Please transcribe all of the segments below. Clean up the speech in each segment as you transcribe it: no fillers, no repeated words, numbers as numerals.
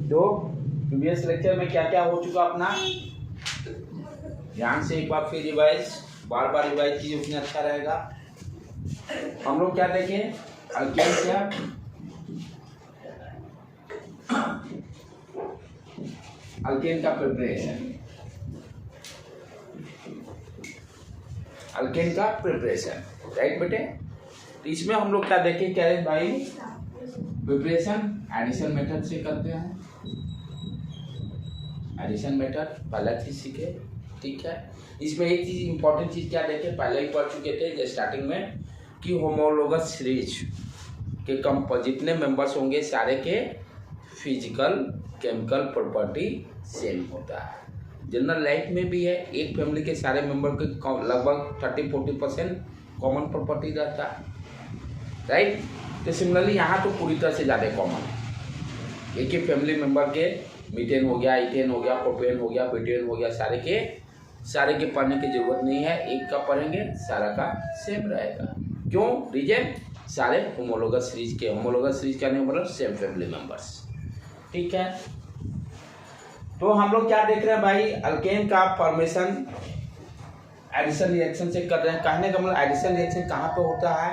तो previous lecture में क्या क्या हो चुका अपना, ध्यान से एक बार फिर रिवाइज, बार बार रिवाइज कीजिए, उतना अच्छा रहेगा। हम लोग क्या देखें, अल्केन क्या, अल्केन का प्रिपरेशन, अल्केन का प्रिपरेशन, राइट बेटे। तो इसमें हम लोग क्या देखें, क्या है भाई, प्रिपरेशन एडिशन मेथड से करते हैं, एडिशन मेथड पहला चीज सीखे, ठीक है। इसमें एक चीज इंपॉर्टेंट चीज क्या देखे, पहले ही पढ़ चुके थे स्टार्टिंग में, कि होमोलोगस सीरीज के जितने मेंबर्स होंगे सारे के फिजिकल केमिकल प्रॉपर्टी सेम होता है। जनरल लाइफ में भी है, एक फैमिली के सारे मेंबर के लगभग 30-40% कॉमन प्रॉपर्टी रहता है, राइट। तो सिमिलरली यहाँ तो पूरी तरह से ज़्यादा कॉमन, एक ही फैमिली मेंबर के मीथेन हो गया, इथेन हो गया, प्रोपेन हो गया, ब्यूटेन हो गया, सारे के पढ़ने की जरूरत नहीं है, एक का पढ़ेंगे सारा का सेम रहेगा। क्यों, रीजन, सारे होमोलोगस सीरीज के, होमोलोगस सीरीज का नहीं मतलब सेम फैमिली मेंबर्स, ठीक है। तो हम लोग क्या देख रहे हैं भाई, अल्केन का फॉर्मेशन एडिशन रिएक्शन से कर रहे हैं। कहने का मतलब एडिशन रिएक्शन कहाँ पे होता है,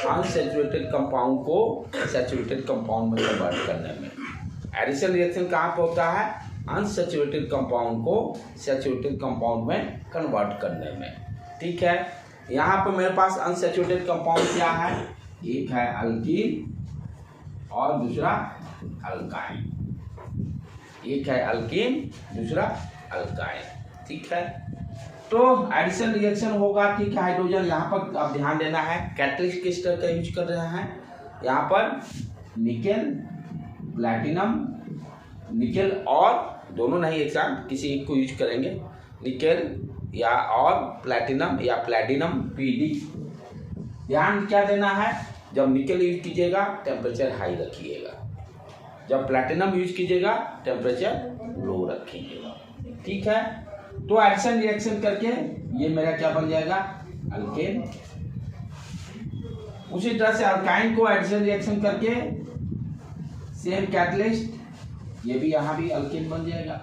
अनसैचुरेटेड कंपाउंड को सैचुरेटेड कंपाउंड में कन्वर्ट करने में। एडिशन रिएक्शन कहाँ पे होता है, अनसैचुरेटेड कंपाउंड को सैचुरेटेड कंपाउंड में कन्वर्ट करने में, ठीक है। यहाँ पे मेरे पास अनसैचुरेटेड कंपाउंड क्या है, एक है अल्कीन और दूसरा अल्काइन, एक है अल्कीन दूसरा अल्काइन, ठीक है। तो एडिशन रिएक्शन होगा, ठीक है। हाइड्रोजन यहाँ पर अब ध्यान देना है, कैटलिस्ट किस तरह का यूज कर रहे हैं, यहाँ पर निकेल प्लैटिनम, निकेल और दोनों नहीं एक साथ, किसी एक को यूज करेंगे, निकेल या और प्लैटिनम या प्लैटिनम पीडी। ध्यान क्या देना है, जब निकेल यूज कीजिएगा टेम्परेचर हाई रखिएगा, जब प्लैटिनम यूज कीजिएगा टेम्परेचर लो रखिएगा, ठीक है। तो एडिशन रिएक्शन करके ये मेरा क्या बन जाएगा, अल्केन। उसी तरह से अल्काइन को एडिशन रिएक्शन करके सेम कैटलिस्ट, ये भी यहाँ भी अल्केन बन जाएगा।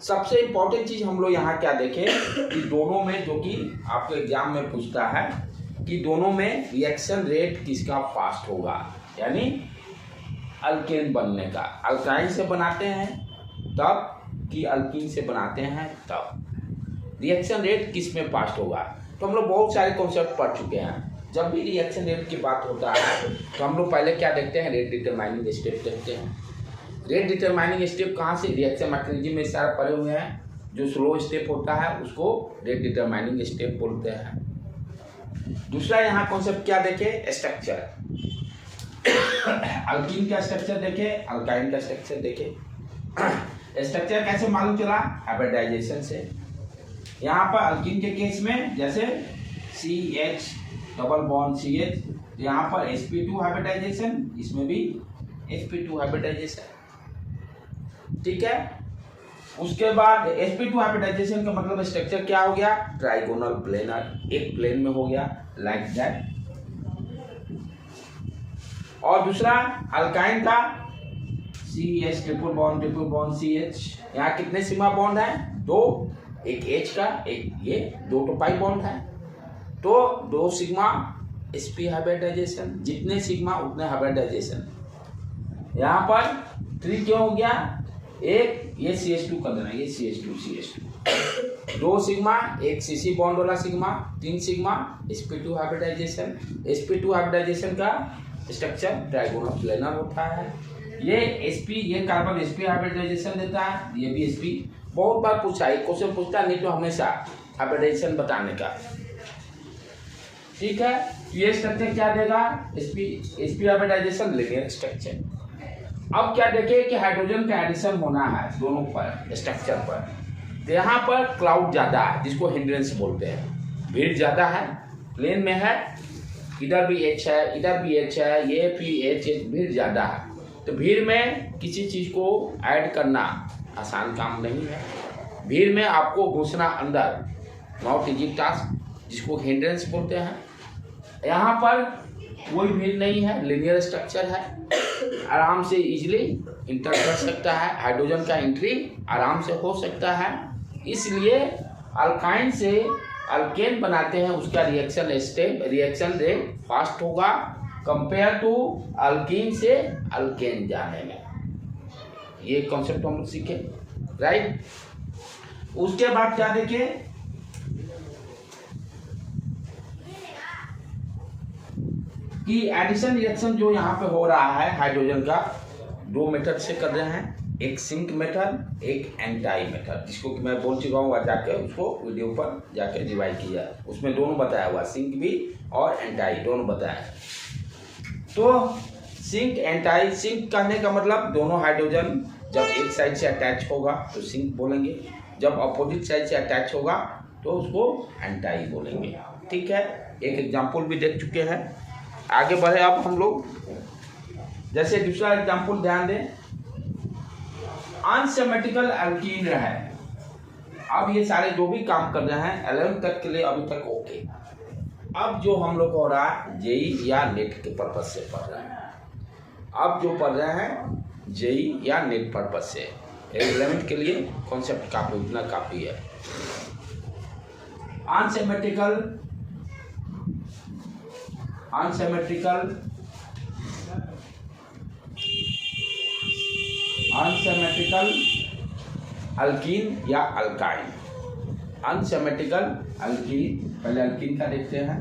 सबसे इंपॉर्टेंट चीज हम लोग यहाँ क्या देखें कि दोनों में, जो कि आपको एग्जाम में पूछता है कि दोनों में रिएक्शन रेट किसका फास्ट होगा, यानी अल्केन बनने का, अल्काइन से बनाते हैं तब कि अल्कीन से बनाते हैं तब, रिएक्शन रेट किस में फास्ट होगा। तो हम लोग बहुत सारे कॉन्सेप्ट पढ़ चुके हैं। जब भी रिएक्शन रेट की बात होता है तो हम लोग पहले क्या देखते हैं, रेट डिटरमाइनिंग स्टेप देखते हैं। रेट डिटरमाइनिंग स्टेप कहाँ से, रिएक्शन मैकेनिज्म में सारा पढ़े हुए हैं, जो स्लो स्टेप होता है उसको रेट डिटरमाइनिंग स्टेप बोलते हैं। दूसरा यहाँ कॉन्सेप्ट क्या देखे, स्ट्रक्चर, अल्कीन का स्ट्रक्चर देखे, अल्काइन का स्ट्रक्चर देखे। स्ट्रक्चर कैसे मालूम चला, हाइब्रिडाइजेशन से। यहाँ पर अल्कीन के केस में जैसे CH डबल बॉन्ड CH, यहाँ पर sp2 हाइब्रिडाइजेशन, इसमें भी sp2 हाइब्रिडाइजेशन, ठीक है। उसके बाद sp2 हाइब्रिडाइजेशन का मतलब स्ट्रक्चर क्या हो गया, ट्राइगोनल प्लेनर, एक प्लेन में हो गया लाइक दैट। और दूसरा अल्काइन का CH ट्रिपल बॉन्ड CH, यहाँ कितने सिग्मा बॉन्ड है, 2, एक H का एक ये 2 तो पाई बॉन्ड है, तो 2 सिग्मा sp हाइब्रिडाइजेशन, जितने सिग्मा उतने हाइब्रिडाइजेशन। यहाँ पर 3 क्यों हो गया, एक ये CH2 कर देना, ये CH2 2 सिग्मा, एक CC बॉन्ड वाला sigma, 3 sigma sp2 hybridization. sp2 hybridization का स्ट्रक्चर ट्राइगोनल प्लेनर होता है। ये sp, ये कार्बन sp हाइब्रिडाइजेशन देता है, ये भी sp। बहुत बार पूछा है, क्वेश्चन पूछता नहीं तो हमेशा हाइब्रिडाइजेशन बताने का, ठीक है। ये स्ट्रक्चर क्या देगा, sp हाइब्रिडाइजेशन लीनियर स्ट्रक्चर। अब क्या देखें कि हाइड्रोजन का एडिशन होना है दोनों पर स्ट्रक्चर पर, तो यहाँ पर क्लाउड ज़्यादा है, जिसको हिंड्रेंस बोलते हैं, भीड़ ज़्यादा है, प्लेन में है, इधर भी H है, इधर भी H है, ये भी H, भीड़ ज़्यादा है। तो भीड़ में किसी चीज़ को ऐड करना आसान काम नहीं है, भीड़ में आपको घुसना अंदर नॉट इजी टास्क, जिसको हिंड्रेंस बोलते हैं। यहाँ पर कोई भीड़ नहीं है, लिनियर स्ट्रक्चर है, आराम से इजीली इंटर कर सकता है, हाइड्रोजन का एंट्री आराम से हो सकता है। इसलिए अल्काइन से अल्केन बनाते हैं, उसका रिएक्शन रेट फास्ट होगा कंपेयर टू अल्कीन से अल्केन जाने में। ये कॉन्सेप्ट हम लोग सीखे, राइट। उसके बाद क्या देखें कि एडिशन रिएक्शन जो यहाँ पे हो रहा है हाइड्रोजन का, दो मेथड से कर रहे हैं, एक सिंक मेथड, एक एंटाई मेथड, जिसको कि मैं बोल चुका हूँ, जाके उसको वीडियो पर जाके रिवाइज किया, उसमें दोनों बताया हुआ, सिंक भी और एंटाई दोनों बताया। तो सिंक एंटाई, सिंक कहने का मतलब दोनों हाइड्रोजन जब एक साइड से अटैच होगा तो सिंक बोलेंगे, जब अपोजिट साइड से अटैच होगा तो उसको एंटाई बोलेंगे, ठीक है। एक एग्जाम्पल भी देख चुके हैं, आगे बढ़े अब हम लोग। जैसे दूसरा एग्जाम्पल ध्यान दें, अनसिमेट्रिकल अल्कीन है। अब ये सारे जो भी काम कर रहे हैं 11 तक के लिए अभी तक ओके। अब जो हम लोग हो रहा है जेई या नेट के पर्पज से पढ़ रहे हैं, अब जो पढ़ रहे हैं जेई या नेट पर्पज से, 11 के लिए कॉन्सेप्ट काफी उतना काफी है। अनसिमेट्रिकल अल्कीन या अल्काइन। अनसिमेट्रिकल अल्कीन, पहले अल्कीन का देखते हैं।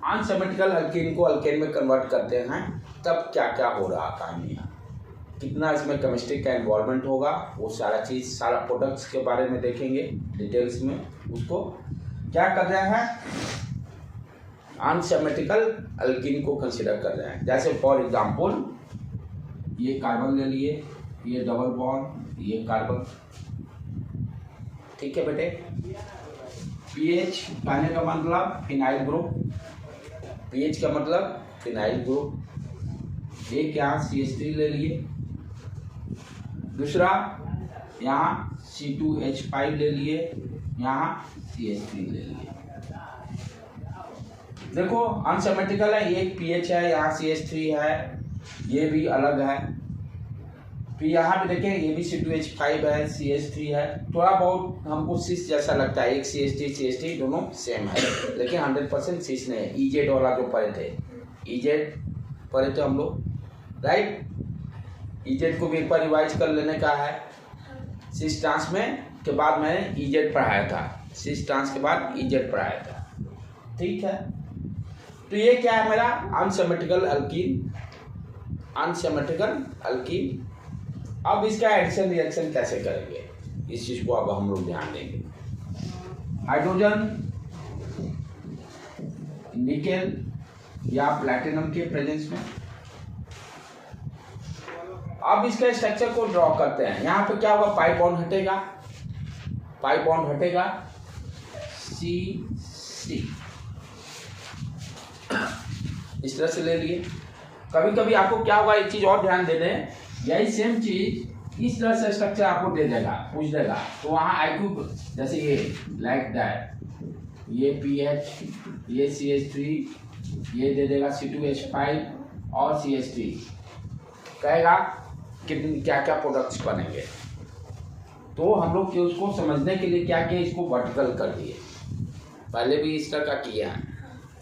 अनसिमेट्रिकल अल्कीन को अल्केन में कन्वर्ट करते हैं, तब क्या क्या हो रहा कहानी, कितना इसमें केमिस्ट्री का इन्वॉल्वमेंट होगा, वो सारा चीज़, सारा प्रोडक्ट्स के बारे में देखेंगे डिटेल्स में। उसको क्या कर रहे हैं, अनसिमेट्रिकल अल्कीन को कंसिडर कर रहे हैं। जैसे फॉर एग्जांपल ये कार्बन ले लिए, ये डबल बॉन्ड, ये कार्बन, ठीक है बेटे। पीएच कहने का मतलब फिनाइल ग्रुप, पीएच का मतलब फिनाइल ग्रुप। एक यहाँ CH3 ले लिए, दूसरा यहाँ C2H5 ले लिए, यहाँ CH3 ले लिए। देखो अनसिमेट्रिकल है, एक पीएच है, यहाँ CH3 है, ये भी अलग है। फिर यहाँ भी देखें, ये भी C2H5 है, CH3 है, थोड़ा बहुत हमको सिस जैसा लगता है, एक CH3 दोनों सेम है, लेकिन 100% सिस नहीं है। EZ वाला जो पढ़े थे, EZ पढ़े थे हम लोग, राइट। EZ को भी एक बार रिवाइज कर लेने का है। सिस ट्रांस में के बाद मैंने EZ पढ़ाया था, सिस ट्रांस के बाद EZ पढ़ाया था, ठीक है। तो ये क्या है मेरा अनसिमेट्रिकल अल्कीन, अनसिमेट्रिकल अल्कीन। अब इसका एडिशन रिएक्शन कैसे करेंगे, इस चीज को अब हम लोग ध्यान देंगे। हाइड्रोजन निकेल या प्लैटिनम के प्रेजेंस में, अब इसके स्ट्रक्चर को ड्रॉ करते हैं। यहाँ पे क्या होगा, पाई बॉन्ड हटेगा, पाई बॉन्ड हटेगा, C इस तरह से ले लिए। कभी कभी आपको क्या होगा, एक चीज और ध्यान दे दें, यही सेम चीज इस तरह से स्ट्रक्चर आपको दे देगा, पूछ देगा, तो वहाँ IQ जैसे ये लाइक दैट, ये PH, ये CH3, ये दे देगा C2H5 और CH3, कहेगा कितने क्या क्या प्रोडक्ट्स बनेंगे। तो हम लोग उसको समझने के लिए क्या किया, इसको वर्टिकल कर दिए, पहले भी इस तरह का किया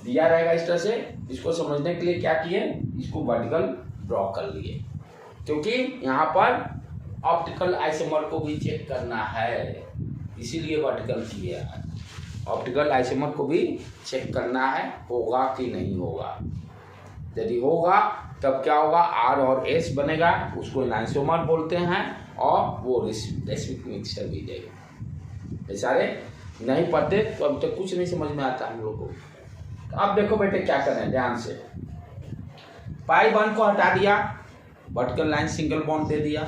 दिया रहेगा इस तरह से। इसको समझने के लिए क्या किए, इसको वर्टिकल ड्रॉ कर लिए, क्योंकि यहाँ पर ऑप्टिकल आइसोमर को भी चेक करना है, इसीलिए वर्टिकल किया है। ऑप्टिकल आइसोमर को भी चेक करना है, होगा कि नहीं होगा। यदि होगा तब क्या होगा, R और S बनेगा, उसको एनाइसोमर बोलते हैं, और वो रेसिमिक मिक्सचर भी देगा। ये सारे नहीं पढ़ते तो अब तक कुछ नहीं समझ में आता हम लोग को। अब देखो बेटे क्या करें ध्यान से, पाई बॉन्ड को हटा दिया, वर्टिकल लाइन सिंगल बॉन्ड दे दिया।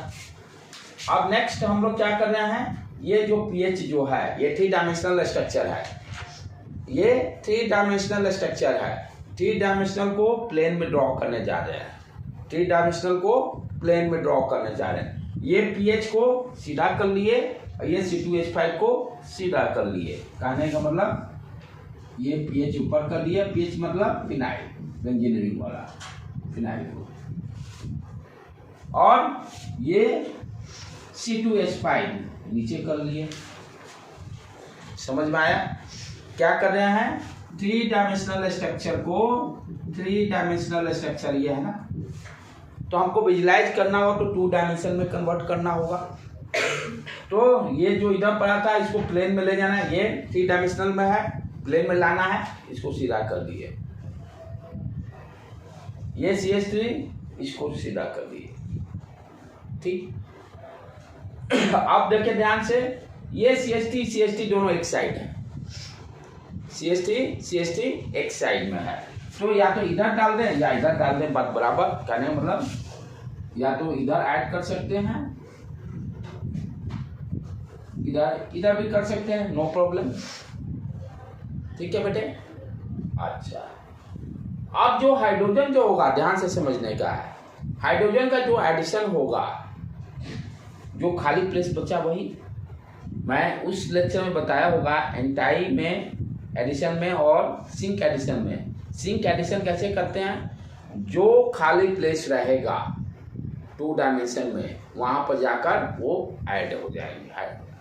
अब नेक्स्ट हम लोग क्या कर रहे हैं, ये जो पीएच जो है ये 3 डायमेंशनल स्ट्रक्चर है, ये 3 डायमेंशनल स्ट्रक्चर है। 3 डायमेंशनल को प्लेन में ड्रॉ करने जा रहे हैं, 3 डायमेंशनल को प्लेन में ड्रॉ करने जा रहे हैं। ये पीएच को सीधा कर लिए और ये C2H5 को सीधा कर लिए। कहने का मतलब ये पीएच ऊपर कर दिया, पीएच मतलब फिनाइल, बेंजीन वाला फिनाइल ग्रुप। और ये C2H5 नीचे कर लिए। समझ में आया? क्या कर रहे हैं? 3 डायमेंशनल स्ट्रक्चर को, 3 डायमेंशनल स्ट्रक्चर ये है ना, तो हमको विजुलाइज करना हो तो 2 डायमेंशन में कन्वर्ट करना होगा। तो ये जो इधर पड़ा था इसको प्लेन में ले जाना है, ये 3 डायमेंशनल में है, प्लेन में लाना है, इसको सीधा कर दिए। ये CH3 इसको सीधा कर दिए। ठीक, अब देखिए ध्यान से, ये CH3 दोनों एक साइड है, CH3 एक साइड में है, तो या तो इधर डाल दें या इधर डाल दें, बात बराबर। कहने का मतलब या तो इधर ऐड कर सकते हैं, इधर भी कर सकते हैं, नो प्रॉब्लम। ठीक है बेटे। अच्छा, अब जो हाइड्रोजन जो होगा, ध्यान से समझने का है, हाइड्रोजन का जो एडिशन होगा, जो खाली प्लेस बचा वही मैं उस लेक्चर में बताया होगा, एंटाई में एडिशन में और सिंक एडिशन में। सिंक एडिशन कैसे करते हैं? जो खाली प्लेस रहेगा 2 डायमेंशन में, वहाँ पर जाकर वो ऐड हो जाएंगे,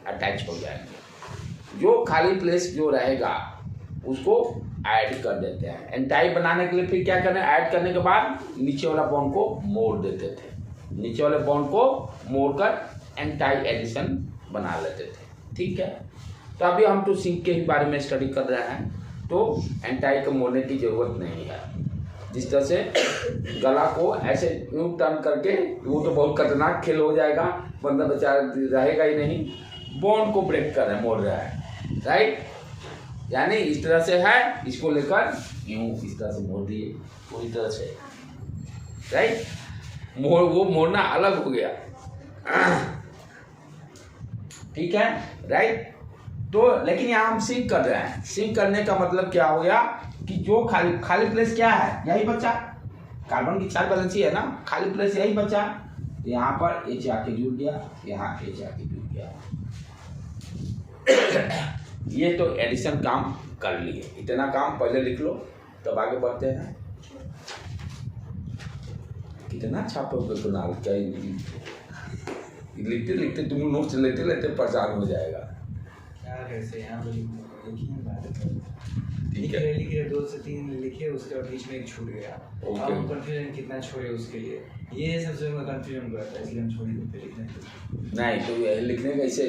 अटैच हो जाएंगे। जो खाली प्लेस जो रहेगा उसको ऐड कर देते हैं। एंटाई बनाने के लिए फिर क्या करना है? ऐड करने के बाद नीचे वाला बॉन्ड को मोड़ देते थे, नीचे वाले बॉन्ड को मोड़कर एंटाई एडिशन बना लेते थे। ठीक है, तो अभी हम तो सिंक के ही बारे में स्टडी कर रहे हैं, तो एंटाई को मोड़ने की जरूरत नहीं है। जिस तरह से गला को ऐसे यूं टर्न करके, वो तो बहुत खतरनाक खेल हो जाएगा, बंदा बेचारा रहेगा ही नहीं, बॉन्ड को ब्रेक कर रहे हैं, मोड़ रहा है, राइट। यानी इस तरह से है, इसको लेकर यूं इस तरह से मोड़ दिए पूरी तरह से, राइट। वो मोड़ना अलग हो गया। ठीक है, राइट। तो लेकिन यहाँ हम सिंक कर रहे हैं। सिंक करने का मतलब क्या हो गया कि जो खाली प्लेस क्या है, यही बचा, कार्बन की 4 वैलेंसी है ना, खाली प्लेस यही बचा, तो यहाँ पर H आके जुड़ गया, यहाँ H आके जुड़ गया। ये तो एडिशन काम कर लिए, इतना काम पहले लिख लो तब आगे बढ़ते हैं। कितना छापोगे कुणाल, क्या लिखते लिखते तुम नोट्स लेते लेते परेशान हो जाएगा। क्या कैसे यहाँ पे ठीक है, लिखे 2 से 3 लिखे, उसके बाद बीच में एक छूट गया। ओके, कंफ्यूजन कितना छोड़े उसके लिए, ये सबसे मैं कंफ्यूजन करता है, इसलिए हम छोड़ देते लिखने। नहीं तो ये लिखने का इसे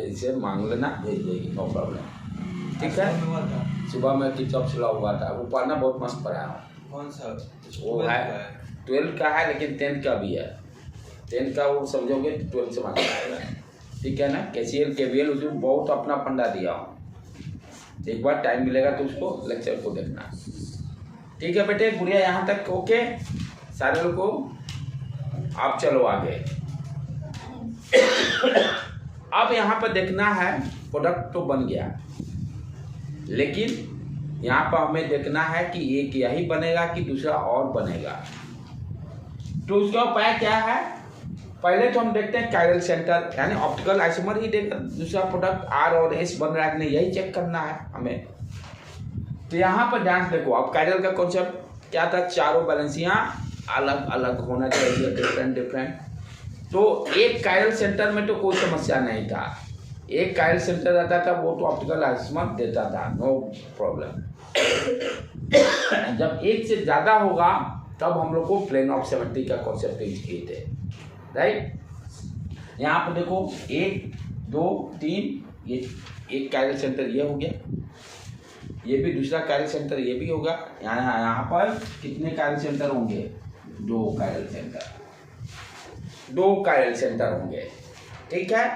इसे मांग लेना, भेज देगी, नो प्रॉब्लम। ठीक है, सुबह में किताब चला हुआ था, वो पढ़ना बहुत मस्त पढ़ा है। कौन सा? वो है 12 का है, लेकिन 10 का भी है। 10 का वो समझोगे तो 12 से मांगा आएगा। ठीक है ना, KCL KVL उसमें बहुत अपना फंडा दिया हूँ, एक बार टाइम मिलेगा तो उसको लेक्चर को देखना। ठीक है बेटे, गुड़िया यहाँ तक ओके सारे लोग को। आप चलो आगे। अब यहाँ पर देखना है, प्रोडक्ट तो बन गया, लेकिन यहाँ पर हमें देखना है कि एक यही बनेगा कि दूसरा और बनेगा। तो उसका उपाय क्या है? पहले तो हम देखते हैं कायरल सेंटर, यानी ऑप्टिकल आइसोमर ही देगा दूसरा प्रोडक्ट R और S बन रहा है कि नहीं, यही चेक करना है हमें। तो यहाँ पर ध्यान देखो, अब कायरल का कॉन्सेप्ट क्या था? चारों बैलेंसियाँ अलग अलग होना चाहिए, डिफरेंट। तो एक कायरल सेंटर में तो कोई समस्या नहीं था, एक कायरल सेंटर रहता था, वो तो ऑप्टिकल आइसोमर देता था, नो प्रॉब्लम। जब एक से ज़्यादा होगा तब हम लोग को प्लेन ऑफ सिमेट्री का कॉन्सेप्ट यूज किए थे, राइट। यहाँ पर देखो 1 2 3, ये एक कायरल सेंटर ये हो गया, ये भी दूसरा कायरल सेंटर ये भी होगा। यहाँ पर कितने कायरल सेंटर होंगे? 2 कायरल सेंटर, 2 कायरल सेंटर होंगे। ठीक है,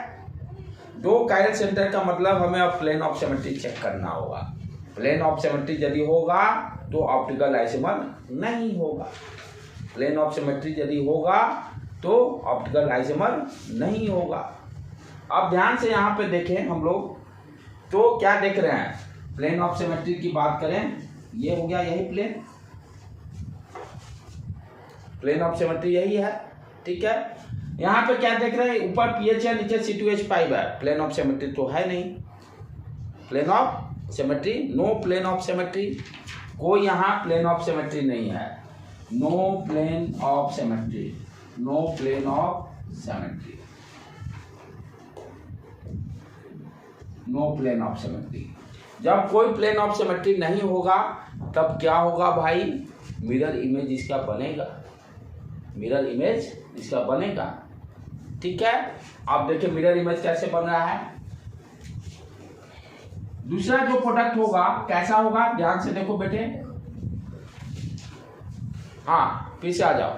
2 कायरल सेंटर का मतलब हमें अब प्लेन ऑफ सिमेट्री चेक करना होगा। प्लेन ऑफ सिमेट्री यदि होगा तो ऑप्टिकल आइसोमर नहीं होगा, प्लेन ऑफ सिमेट्री यदि होगा तो ऑप्टिकल आइसोमर नहीं होगा। अब ध्यान से यहाँ पे देखें हम लोग, तो क्या देख रहे हैं? प्लेन ऑफ सिमेट्री की बात करें, ये हो गया यही प्लेन ऑफ सिमेट्री यही है। ठीक है, यहाँ पे क्या देख रहे हैं? ऊपर पीएच है, नीचे C2H5 है, प्लेन ऑफ सिमेट्री तो है नहीं, plane of symmetry, no plane of symmetry, कोई यहाँ प्लेन ऑफ सिमेट्री नहीं है, no plane of symmetry, no plane of symmetry, no plane of symmetry. जब कोई प्लेन ऑफ सिमेट्री नहीं होगा तब क्या होगा भाई, मिरर इमेज इसका बनेगा, मिरर इमेज इसका बनेगा। ठीक है, आप देखिए मिरर इमेज कैसे बन रहा है। दूसरा जो प्रोडक्ट होगा कैसा होगा, ध्यान से देखो बेटे, हाँ फिर से आ जाओ।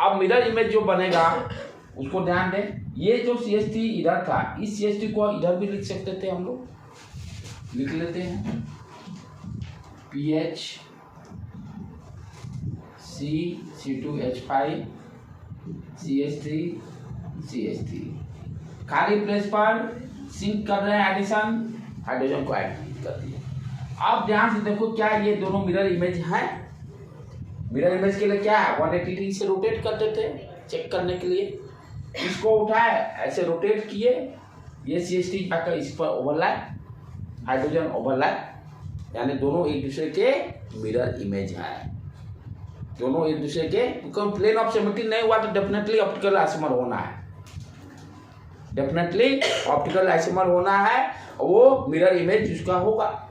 अब मिरर इमेज जो बनेगा उसको ध्यान दें, ये जो CST इधर था, इस CST को इधर भी लिख सकते थे हम लोग, लिख लेते हैं PH C2H5 CH3 खाली प्लेस पर सिंक कर रहे हैं एडिशन, हाइड्रोजन को ऐड कर दिए। अब ध्यान से देखो, क्या ये दोनों मिरर इमेज हैं? मिरर इमेज के लिए क्या है, 180 डिग्री से रोटेट करते थे चेक करने के लिए, इसको उठाए ऐसे रोटेट किए, ये CH3 जाकर इस पर ओवरलैप, हाइड्रोजन ओवरलैप, यानी दोनों एक दूसरे के मिरर इमेज हैं, दोनों एक दूसरे के। प्लेन ऑफ सिमेट्री नहीं हुआ तो डेफिनेटली ऑप्टिकल आइसोमर होना है, डेफिनेटली ऑप्टिकल आइसोमर होना है, वो मिरर इमेज उसका होगा।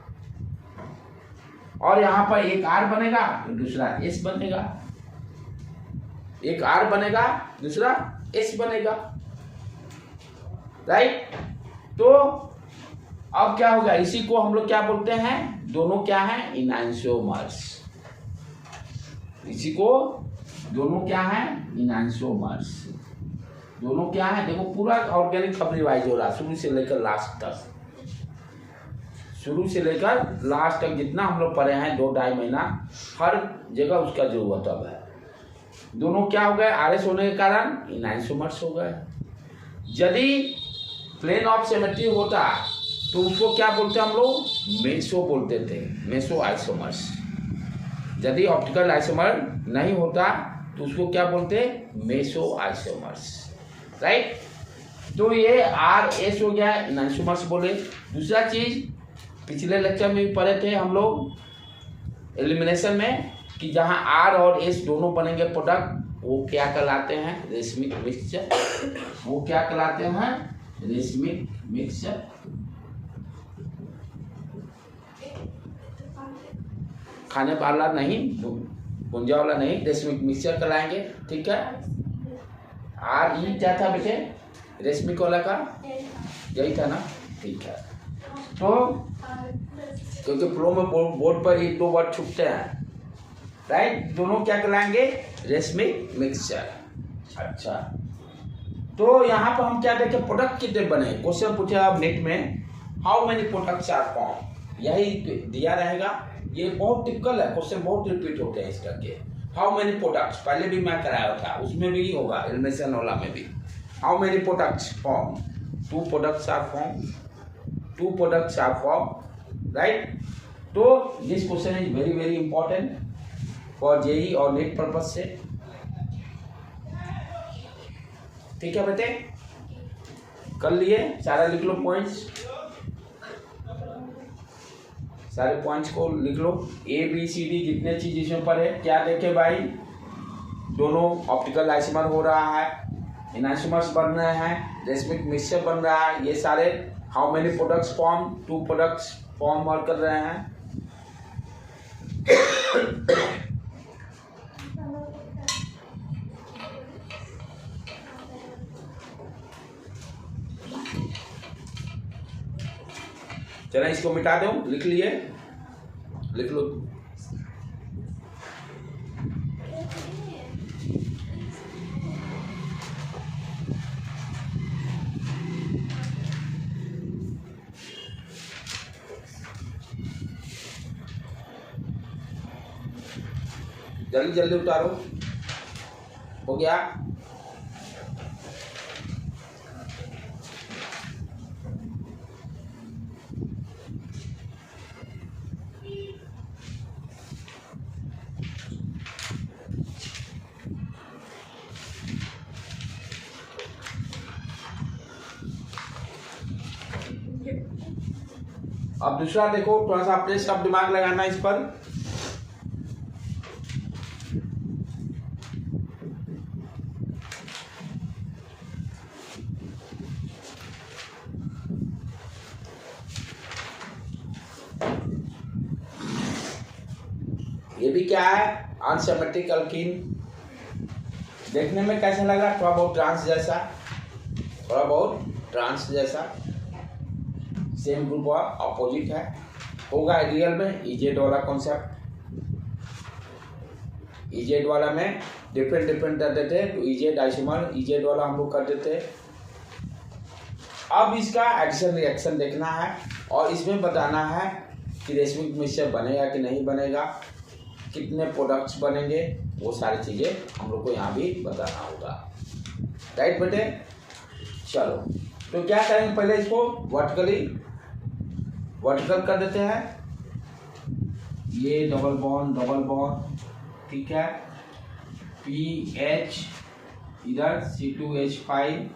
और यहाँ पर एक R बनेगा दूसरा S बनेगा, एक R बनेगा दूसरा S बनेगा, राइट। तो अब क्या होगा, इसी को हम लोग क्या बोलते हैं, दोनों क्या हैं, इनैंसोमर्स। इसी को दोनों क्या हैं, इनैंसोमर्स, दोनों क्या है। देखो पूरा ऑर्गेनिक सब रिवाइज हो रहा है, शुरू से लेकर लास्ट तक, शुरू से लेकर लास्ट तक जितना हम लोग पढ़े हैं 2-2.5 महीना, हर जगह उसका जरूरत अब है। दोनों क्या हो गए, RS होने के कारण इनैंसोमर्स हो गए। यदि प्लेन ऑफ सिमेट्री होता तो उसको क्या बोलते हम लोग, मेसो बोलते थे, मेसो आइसोमर्स। यदि ऑप्टिकल आइसोमर नहीं होता तो उसको क्या बोलते, मेसो आइसोमर्स, राइट। तो ये RS हो गया, इनैंसोमर्स बोले। दूसरा चीज पिछले लेक्चर में भी पढ़े थे हम लोग एलिमिनेशन में, कि जहाँ R और S दोनों बनेंगे प्रोडक्ट, वो क्या कहलाते हैं, रेशमिक मिक्सचर। वो क्या कहलाते हैं, रेशमिक मिक्सचर। खाने वाला नहीं, गुंजा वाला नहीं, रेशमिक मिक्सचर कहलाएंगे। ठीक है, RE क्या था बेटे, रेशमिक वाला का यही था ना, ठीक है। तो क्योंकि फ्लो में बोर्ड पर 1-2 वर्ड छुपते हैं, राइट, दोनों क्या कहलाएंगे, रेशमिक मिक्सचर। अच्छा, तो यहाँ पर हम क्या देखें, प्रोडक्ट कितने बने, क्वेश्चन पूछे आप नेट में, how many products are form, यही दिया रहेगा। ये बहुत टिपिकल है, क्वेश्चन बहुत रिपीट होते हैं इस करके। हाउ मेनी प्रोडक्ट्स पहले भी मैं कराया था, उसमें भी होगा, एलिमिनेशन वाला में भी। How many products form, 2 products are form, 2 products are form, right. तो this question is very very important for JEE और नेट पर्पज से। ठीक है बेटे, कर लिए, सारा लिख लो पॉइंट्स, सारे पॉइंट्स को लिख लो। ABCD जितने चीज इसमें पढ़े, क्या देखे भाई, दोनों ऑप्टिकल आइसोमर हो रहा है, इनैंसोमर्स बन रहे हैं, रेशमिक मिक्सचर बन रहा है, ये सारे how many products form, 2 products form और कर रहे हैं। चलो इसको मिटा दो, लिख लिए, लिख लो। जल्दी जल्दी उतारो, हो गया। अब दूसरा देखो, थोड़ा सा अपने सब दिमाग लगाना इस पर। ये भी क्या है, अनसिमेट्रिक अल्कीन। देखने में कैसा लग रहा है, थोड़ा बहुत ट्रांस जैसा, थोड़ा बहुत ट्रांस जैसा। सेम ग्रुप और अपोजिट है, होगा रियल में इजेड वाला कॉन्सेप्ट। इजेड वाला में डिफरेंट डिफरेंट कर देते, तो इजेड आइसोमर इजेड वाला हम लोग कर देते। अब इसका एडिशन रिएक्शन देखना है और इसमें बताना है कि रेशमिक मिक्सचर बनेगा कि नहीं बनेगा, कितने प्रोडक्ट्स बनेंगे, वो सारी चीज़ें हम लोग को यहाँ भी बताना होगा। राइट बेटे, चलो तो क्या करेंगे, पहले इसको वर्टिकल कर देते हैं। ये डबल बॉन्ड, ठीक है। PH इधर C2H5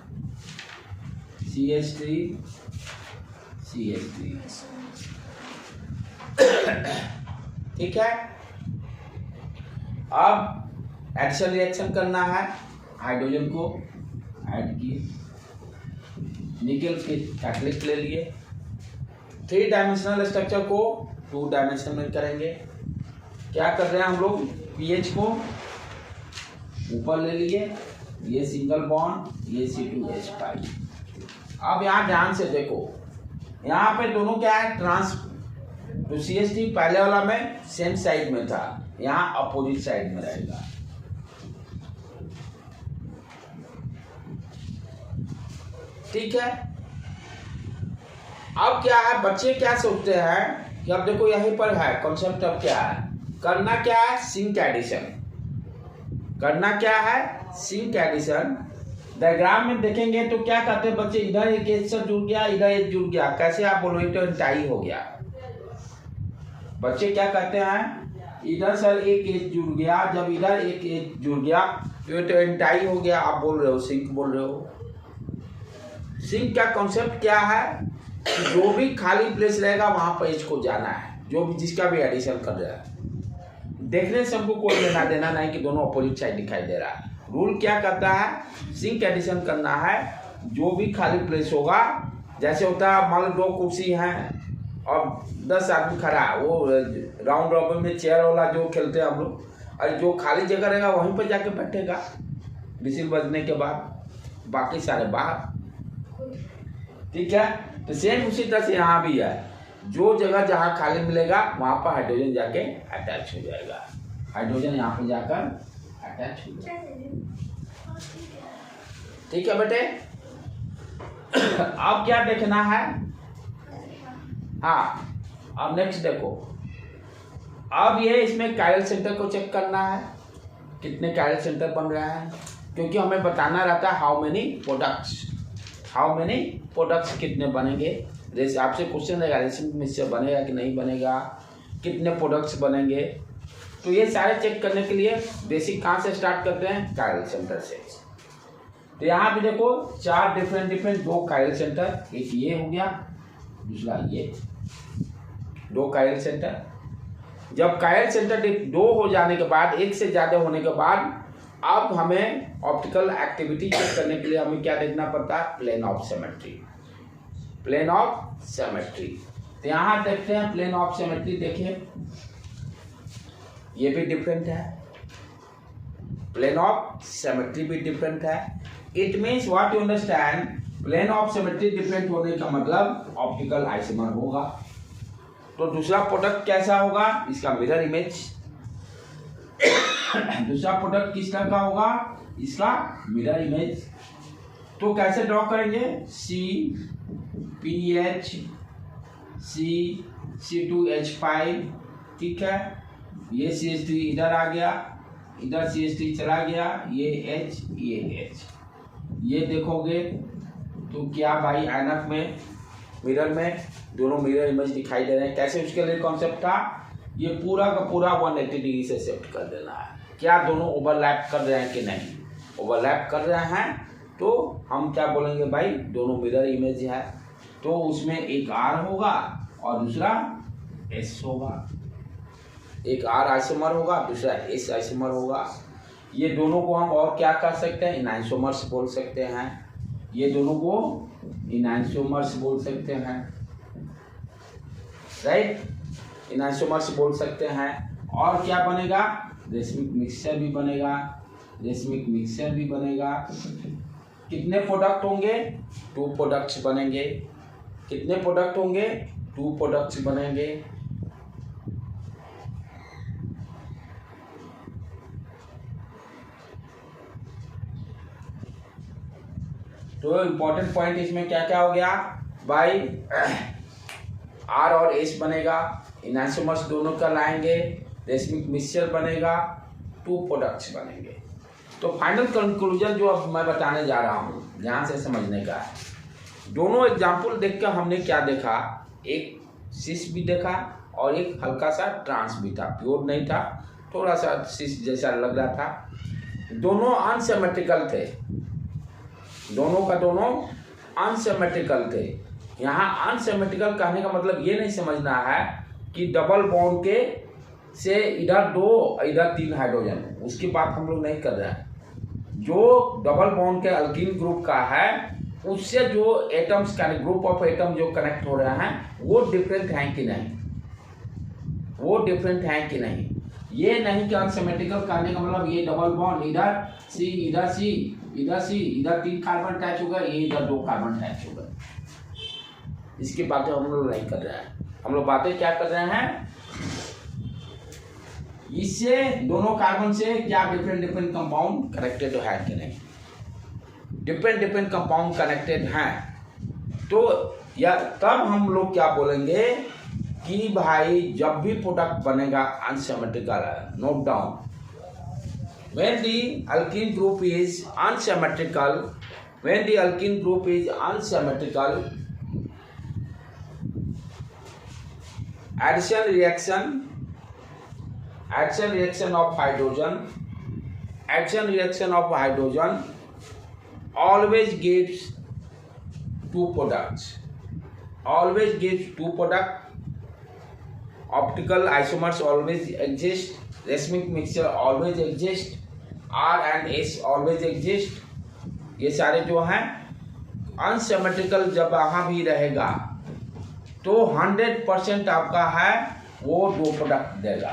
CH3 ठीक है। अब एडिशन रिएक्शन करना है, हाइड्रोजन को ऐड किए, निकल के कैटलिस्ट ले लिए, 3 डायमेंशनल स्ट्रक्चर को 2 डायमेंशन में करेंगे। क्या कर रहे हैं हम लोग, पीएच को ऊपर ले लिए, ये सिंगल बॉन्ड, ये C2H5। अब यहाँ ध्यान से देखो, यहाँ पे दोनों क्या है, ट्रांस, तो CH3 पहले वाला में सेम साइड में था, यहाँ अपोजिट साइड में रहेगा। ठीक है। अब क्या है, बच्चे क्या सोचते हैं कि अब देखो यहीं पर है कॉन्सेप्ट। अब क्या है, करना क्या है, सिंक एडिशन करना क्या है, सिंक एडिशन। डायग्राम में देखेंगे तो क्या कहते हैं बच्चे, इधर एक एज से जुड़ गया, इधर एज जुड़ गया, कैसे आप बोलोगे, तो टाई हो गया। बच्चे क्या कहते हैं, इधर सर एक एज जुड़ गया, जब इधर एक एज जुड़ गया तो एंटाई हो गया, आप बोल रहे हो सिंक बोल रहे हो। सिंक का कॉन्सेप्ट क्या है, जो भी खाली प्लेस रहेगा वहां पर एज को जाना है, जो भी जिसका भी एडिशन कर रहा है। देखने से हमको कोई लेना देना नहीं कि दोनों अपोजिट साइड दिखाई दे रहा है। रूल क्या कहता है, सिंक एडिशन करना है, जो भी खाली प्लेस होगा, जैसे होता है मान लो 2 कुर्सी हैं और 10 आदमी खड़ा है, वो राउंड रॉबिन में चेयर वाला जो खेलते हैं हम लोग, और जो खाली जगह रहेगा वहीं पर जाके बैठेगा विसिल बजने के बाद, बाकी सारे बाहर। ठीक है, तो सेम उसी तरह से यहाँ भी है, जो जगह जहाँ खाली मिलेगा वहाँ पर हाइड्रोजन जाके अटैच हो जाएगा, हाइड्रोजन यहाँ पर जाकर अटैच हो जाएगा। ठीक है बेटे। अब क्या देखना है, हाँ अब नेक्स्ट देखो, अब ये इसमें कायरल सेंटर को चेक करना है, कितने कायरल सेंटर बन रहे हैं, क्योंकि हमें बताना रहता है हाउ मेनी प्रोडक्ट्स कितने बनेंगे। जैसे आपसे क्वेश्चन रहेगा रेशमिक मिक्सचर बनेगा कि नहीं बनेगा, कितने प्रोडक्ट्स बनेंगे, तो ये सारे चेक करने के लिए बेसिक कहाँ से स्टार्ट करते हैं, कायरल सेंटर से। तो यहाँ पे देखो 4 डिफरेंट 2 कायरल सेंटर, एक ये हो गया, दूसरा ये, 2 कायरल सेंटर। जब कायरल सेंटर 2 हो जाने के बाद, एक से ज़्यादा होने के बाद, अब हमें ऑप्टिकल एक्टिविटी चेक करने के लिए हमें क्या देखना पड़ता है, प्लेन ऑफ सिमेट्री। तो यहाँ देखते हैं प्लेन ऑफ सिमेट्री, देखिए ये भी डिफरेंट है, प्लेन ऑफ सिमेट्री भी डिफरेंट है। It means what you understand, plane of symmetry different होने का मतलब ऑप्टिकल आइसोमर होगा। तो दूसरा प्रोडक्ट कैसा होगा, इसका मिरर इमेज। दूसरा प्रोडक्ट किस तरह का होगा, इसका मिरर इमेज। तो कैसे ड्रॉ करेंगे, CPH C2H5, ठीक है, ये CH3 इधर आ गया, इधर CH3 चला गया, ये H ये H। ये देखोगे तो क्या भाई, ऐनक में मिरर में दोनों मिरर इमेज दिखाई दे रहे हैं। कैसे, उसके लिए कॉन्सेप्ट था, ये पूरा का पूरा 180 डिग्री से शिफ्ट कर देना है। क्या दोनों ओवरलैप कर रहे हैं कि नहीं, ओवरलैप कर रहे हैं तो हम क्या बोलेंगे भाई, दोनों मिरर इमेज है, तो उसमें एक R होगा और दूसरा S होगा। एक R आइसोमर होगा, दूसरा S आइसोमर होगा। ये दोनों को हम और क्या कर सकते हैं, इनआइसोमर्स बोल सकते हैं। ये दोनों को इनआइसोमर्स बोल सकते हैं, राइट, इनआइसोमर्स बोल सकते हैं। और क्या बनेगा, रेशमिक मिक्सचर भी बनेगा, रेशमिक मिक्सचर भी बनेगा। कितने प्रोडक्ट होंगे, 2 प्रोडक्ट्स बनेंगे। कितने प्रोडक्ट होंगे, 2 प्रोडक्ट्स बनेंगे। तो इम्पोर्टेंट पॉइंट इसमें क्या क्या हो गया भाई, R और S बनेगा, इनआइसोमर्स दोनों का लाएंगे, रेशमिक मिक्सचर बनेगा, 2 प्रोडक्ट्स बनेंगे। तो फाइनल कंक्लूजन जो अब मैं बताने जा रहा हूँ, ध्यान से समझने का है। दोनों एग्जाम्पल देखकर हमने क्या देखा, एक सिस भी देखा और एक हल्का सा ट्रांस भी था, प्योर नहीं था, थोड़ा सा सिस जैसा लग रहा था। दोनों अनसिमेट्रिकल थे, दोनों का दोनों अनसिमेट्रिकल थे। यहाँ अनसिमेट्रिकल कहने का मतलब ये नहीं समझना है कि डबल बॉन्ड के से इधर 2 इधर 3 हाइड्रोजन, उसकी बात हम लोग नहीं कर रहे हैं। जो डबल बॉन्ड के अल्कीन ग्रुप का है उससे जो एटम्स का ग्रुप ऑफ एटम जो कनेक्ट हो रहे हैं वो डिफरेंट हैं कि नहीं, वो डिफरेंट हैं कि नहीं। ये नहीं कि अनसिमेट्रिकल कहने का मतलब ये डबल बॉन्ड इधर C इधर C इधर C इधर 3 कार्बन अटैच हो गए, ये इधर 2 कार्बन अटैच हो गए। इसकी बातें हम लोग नहीं कर रहे हैं। हम लोग बातें क्या कर रहे हैं, इससे दोनों कार्बन से क्या डिफरेंट कंपाउंड कनेक्टेड है कि नहीं, डिफरेंट कंपाउंड कनेक्टेड हैं। तो या तब हम लोग क्या बोलेंगे कि भाई जब भी प्रोडक्ट बनेगा अनसिमेट्रिकल है, note down, when the alkene group is unsymmetrical, when the alkene group is unsymmetrical, addition reaction of hydrogen always gives 2 products, always gives 2 product. Optical isomers always exist, racemic mixture always exist, R and S always exist. ये सारे जो हैं unsymmetrical जब वहाँ भी रहेगा तो 100% आपका है वो 2 प्रोडक्ट देगा,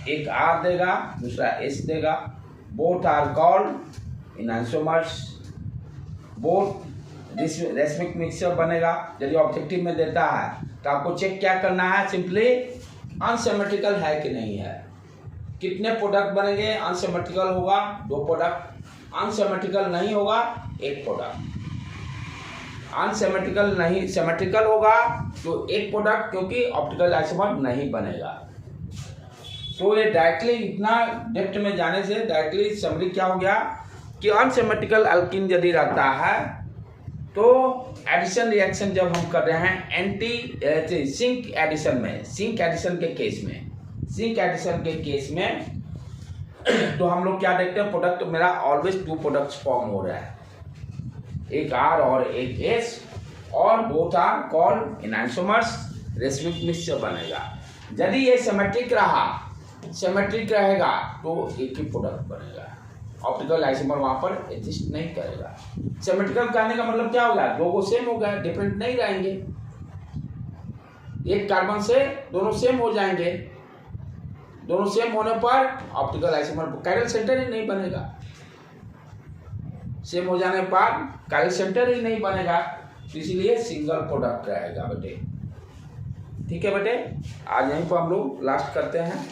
एक R देगा दूसरा S देगा। Both are called enantiomers, both racemic mixture बनेगा। यदि ऑब्जेक्टिव में देता है तो आपको चेक क्या करना है, सिंपली अनसिमेट्रिकल है कि नहीं है। कितने प्रोडक्ट बनेंगे, अनसिमेट्रिकल होगा 2 प्रोडक्ट, अनसिमेट्रिकल नहीं होगा 1 प्रोडक्ट, अनसिमेट्रिकल नहीं सिमेट्रिकल होगा तो 1 प्रोडक्ट, क्योंकि ऑप्टिकल आइसोमर नहीं बनेगा। तो ये डायरेक्टली इतना डेप्थ में जाने से डायरेक्टली समरी क्या हो गया कि अनसिमेट्रिकल अल्कीन यदि रहता है तो एडिशन रिएक्शन जब हम कर रहे हैं सिंक एडिशन में, सिंक एडिशन के केस में, सिंक एडिशन के केस में तो हम लोग क्या देखते हैं, प्रोडक्ट मेरा ऑलवेज 2 प्रोडक्ट्स फॉर्म हो रहा है, एक R और एक S, और both are called इनआइसोमर्स, racemic mixture बनेगा। यदि ये सिमेट्रिक रहा, सिमेट्रिक रहेगा तो एक ही प्रोडक्ट बनेगा, ऑप्टिकल आइसोमर वहां पर एग्जिस्ट नहीं करेगा। सिमेट्रिकल कहने का मतलब क्या होगा, 2 को सेम हो गया, डिफरेंट नहीं रहेंगे, एक कार्बन से दोनों सेम हो जाएंगे, दोनों सेम होने पर ऑप्टिकल आइसोमर कायरल सेंटर ही नहीं बनेगा, सेम हो जाने पर कायरल सेंटर ही नहीं बनेगा, तो इसलिए सिंगल प्रोडक्ट रहेगा बेटे। ठीक है बेटे, आज यहीं पर हम लोग लास्ट करते हैं।